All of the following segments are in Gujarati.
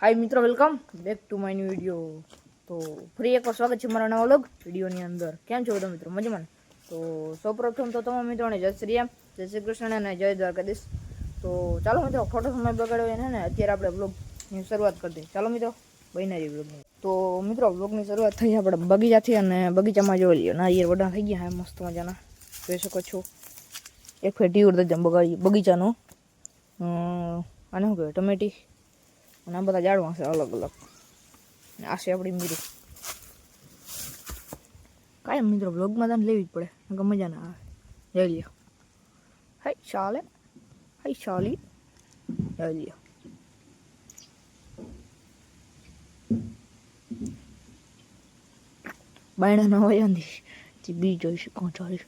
हाय मित्रों, welcome back to my new video. તો ફરી એકવાર સ્વાગત છે મારા નવા વ્લોગ વિડીયોની અંદર। કેમ છો બધા મિત્રો? મજામાં? તો સૌપ્રથમ તો તમામ મિત્રોને જય શ્રી રામ, જય શ્રી કૃષ્ણ અને જય દ્વારકાધીશ। તો ચાલો મિત્રો, ખોટો સમય બગાડ્યો એને અત્યારે આપણે વ્લોગની શરૂઆત કરી દઈએ। ચાલો મિત્રો, બન્યા રહી વ્લોગની। તો મિત્રો, વ્લોગની શરૂઆત થઈ આપણે બગીચાથી, અને બગીચામાં જોઈ લઈએ નારિયેળ વડા થઈ ગયા હે મસ્ત મજાના, જોઈ શકો છો। એક ફેટી ઉડતા બગીચાનો આને શું કહેવાય, ટમેટી અને આ બધા ઝાડવા છે અલગ અલગ। આ છે આપણી મીરું। કાંઈ મિત્રો બ્લોગમાં તને લેવી જ પડે, નકર મજા ના આવે। જઈ લ્યો, હાય ચાલે, હાય ચાલી, જઈ લ્યો। બાયણા ન હોય અંધી બી જોઈશું કોણ ચાલીશ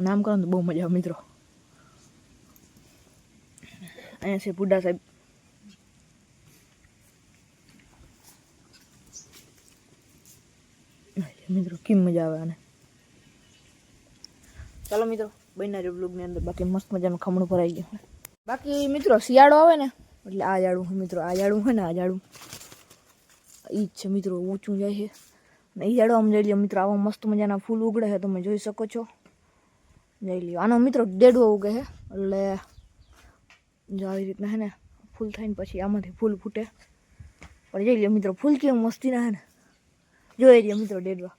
નામ કરો તો બહુ મજા આવે મિત્રો। અહીંયા છે બુઢા સાહેબ। મિત્રો કેમ મજા આવે આને। ચાલો મિત્રો, બન્યા બ્લોગની અંદર। બાકી મસ્ત મજાનું ખમણું ભરાઈ ગયું। બાકી મિત્રો શિયાળો આવે ને એટલે આ ઝાડું મિત્રો, આ ઝાડું હોય ને, આ ઝાડું ઈ જ છે મિત્રો, ઊંચું જાય છે ને એ ઝાડું આમ જઈ લ્યો મિત્રો, આવા મસ્ત મજાના ફૂલ ઉગડે છે, તમે જોઈ શકો છો। જઈ લ્યો, આનો મિત્રો ડેડવો ઉગે છે, એટલે જો આવી રીતના હે ને ફૂલ થાય ને પછી આમાંથી ફૂલ ફૂટે। પણ જઈ લ્યો મિત્રો, ફૂલ કેવું મસ્તી ના હે ને, જોઈ રહ્યા મિત્રો ડેડવા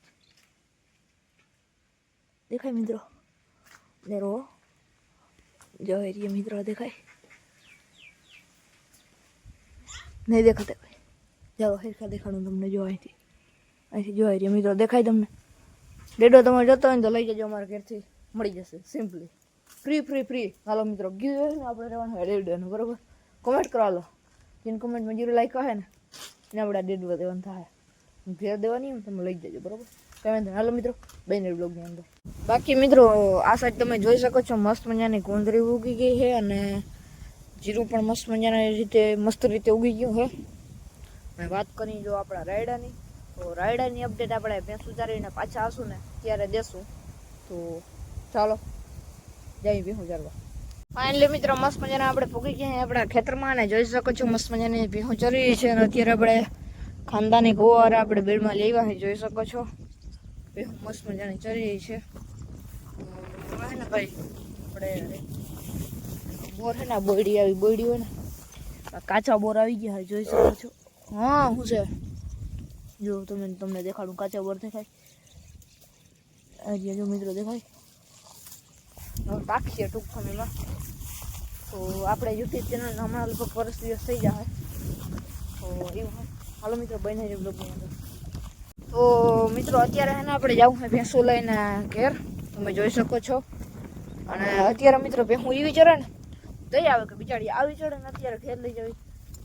દેખાય મિત્રો, ડેરો જોઈ રહ્યા મિત્રો, દેખાય નહીં દેખાતા ભાઈ, જાઓ હેરખા દેખાડું તમને, જો અહીંથી જોઈ રહ્યા મિત્રો, દેખાય તમને ડેડો? તમારે જતો હોય ને તો લઈ જજો, અમારા ઘરથી મળી જશે સિમ્પલી, ફ્રી। હાલો મિત્રો, ગીવ ને આપણે રહેવાનું હોય ડેડવાનું, બરોબર? કમેન્ટ કરો હાલો, જેને કમેન્ટમાં 0 લાઈક હે ને એને આપણે ડેડવા દેવાનું થાય, ઘેર દેવાની હોય તમે લઈ જજો, બરોબર? કમેન્ટ હાલો મિત્રો, બન્યા બ્લોગની અંદર। બાકી મિત્રો આ સાઈડ તમે જોઈ શકો છો, મસ્ત મજાની કુંદરી ઉગી ગઈ છે, અને જીરું પણ મસ્ત મજાની રીતે મસ્ત રીતે ઉગી ગયું છે। અને વાત કરી જો આપણા રાયડાની, તો રાયડાની અપડેટ આપણે ભેંસ ઉતારીને પાછા આવશું ને ત્યારે દેશું। તો ચાલો જઈ ભેંસ ઉતારવા। ફાઇનલી મિત્રો મસ્ત મજાના આપણે પૂગી ગયા આપણા ખેતરમાં, અને જોઈ શકો છો મસ્ત મજાની ભેંસો ચરી છે, અને અત્યારે આપણે ખાનદાની ગોવાર આપણે બેડમાં લેવા છે, જોઈ શકો છો ભેંસો મસ્ત મજાની ચરી છે ને ભાઈ। આપણે બોર છે ને, બોયડી આવી, બોયડી હોય ને, કાચા બોર આવી ગયા જોઈ શકો છો। હા શું છે જો તમને દેખાડું, કાચા બોર દેખાય જો મિત્રો, દેખાય પાકશે ટૂંક સમયમાં। તો આપણે યુટ્યુબ ચેનલ હમણાં લગભગ વર્ષ દિવસ થઈ જાય, તો એવું હાલો મિત્રો, બન્યા છે બ્લોગની અંદર। તો મિત્રો અત્યારે છે ને આપણે જવું છે ભેંસો લઈને ઘેર, તમે જોઈ શકો છો। અને અત્યારે મિત્રો ભેંસું એવી ચડે ને દઈ આવે કે બિચારી આવી ચડે ને અત્યારે ઘેર લઈ જવી,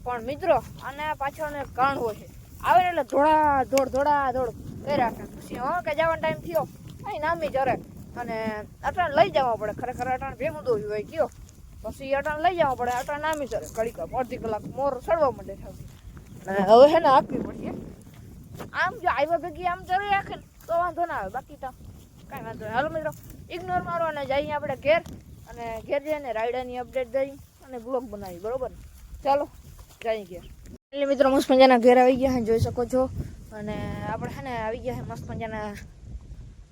પણ મિત્રો આને પાછળ એક કારણ હોય છે, આવે ને એટલે ધોડા દોડ કરી રાખે, પછી કે જવાનો ટાઈમ થયો અહીં નામી ચરે, અને અટાણ લઈ જવા પડે, ખરેખર અટાણ ભેગું દોડ્યું હોય ગયો, પછી અટાણ લઈ જવા પડે, અટાણ નામી ચરે, ઘડીક અડધી કલાક મોર સડવા માંડે છે, અને હવે છે ને આપવી પડશે। આમ જો આવ્યા ભેગી આમ ચરી રાખે ને તો વાંધો ના આવે, બાકી તો કાંઈ વાંધો નહીં। હાલો મિત્રો, ઇગ્નોર મારો અને જઈએ આપણે ઘેર, અને ઘેર જઈને રાયડાની અપડેટ દઈ અને બ્લોગ બનાવી, બરોબર? ચાલો જઈએ ઘેર। એટલે મિત્રો મસ્ત મજાના ઘેર આવી ગયા જોઈ શકો છો, અને આપણે છે ને આવી ગયા છે મસ્ત મજાના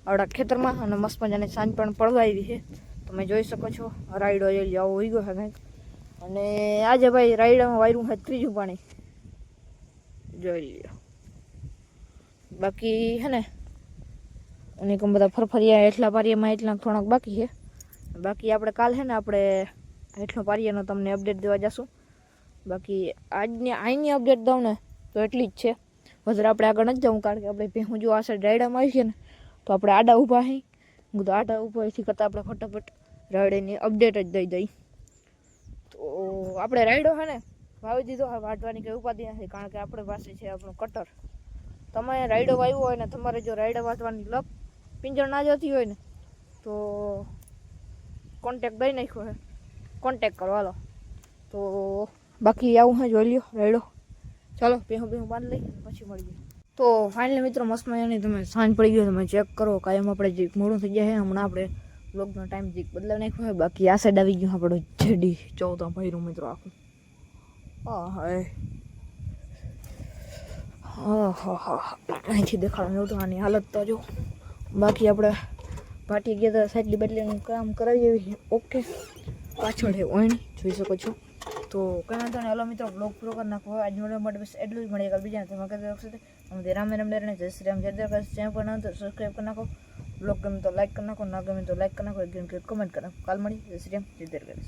આપણા ખેતરમાં, અને મસ્ત મજાની સાંજ પણ પડવા આવી છે, તમે જોઈ શકો છો। રાયડો જઈ આવો ઉઈ ગયો છે કંઈક, અને આજે ભાઈ રાયડામાં વાયરું છે 3જું પાણી, જોઈ લ્યો। બાકી છે ને અને બધા ફરફરિયા હેઠલા પારિયામાં એટલા થોડાક બાકી છે, બાકી આપણે કાલ છે ને આપણે હેઠલો પારિયાનો તમને અપડેટ દેવા જશું। બાકી અહીંની અપડેટ દઉં ને તો એટલી જ છે, વધારે આપણે આગળ નથી જવું, કારણ કે આપણે ભેહું જો આ સાઈડ રાયડામાં આવી છે ને તો આપણે આડા ઊભા અહીં, હું તો આડા ઊભાથી કરતાં આપણે ફટાફટ રાયડાની અપડેટ જ દઈ દઈ। તો આપણે રાયડો છે ને વાવી દીધો, વાટવાની કંઈ ઉપાધિ નથી, કારણ કે આપણી પાસે છે આપણું કટર। તમે રાયડો વાવ્યો હોય ને તમારે જો રાયડા વાટવાની લપ પિંજર ના જતી હોય ને તો કોન્ટેક દઈ નાખ્યો છે, કોન્ટેક કરો હાલો। તો બાકી આવું છે, જોઈ લ્યો રાયડો। ચાલો ભેહું બાંધ લઈ પછી મળીએ। તો ફાઇનલી મિત્રો મસ્ત મજાની તમે સાંજ પડી ગયો, તમે ચેક કરો, કાયમ આપણે જે મોડું થઈ જાય છે, હમણાં આપણે બ્લોગનો ટાઈમ જે બદલાવી નાખ્યો હોય। બાકી આ સાઈડ આવી ગયું આપણું જેડી 14 ભર્યું મિત્રો આખું, અહીંથી દેખાડવાનું નહોતું આની હાલત તો જો. બાકી આપણે પાટી ગયા હતા સાટલી બાટલીનું કામ કરાવી એવી ઓકે. પાછળ છે ઓયણી જોઈ શકો છો. તો કંઈ વાંધો નહીં. હલો મિત્રો બ્લોગ પૂરો કરી નાખો. આજ મળવા માટે બસ એટલું જ મળે. બીજા તમે કરી વખતે અમે રામ રામ ડેરને જય શ્રી રામ જય દ્વાર ચેનલ પર ના તો સબસ્ક્રાઈબ કરી નાખો. બ્લોગ ગમે તો લાઈક કરી નાખો, ના ગમે તો લાઈક કરી નાખો, કમેન્ટ કરી નાખો. કાલ મળી જય શ્રી રામ જય દ્વાર.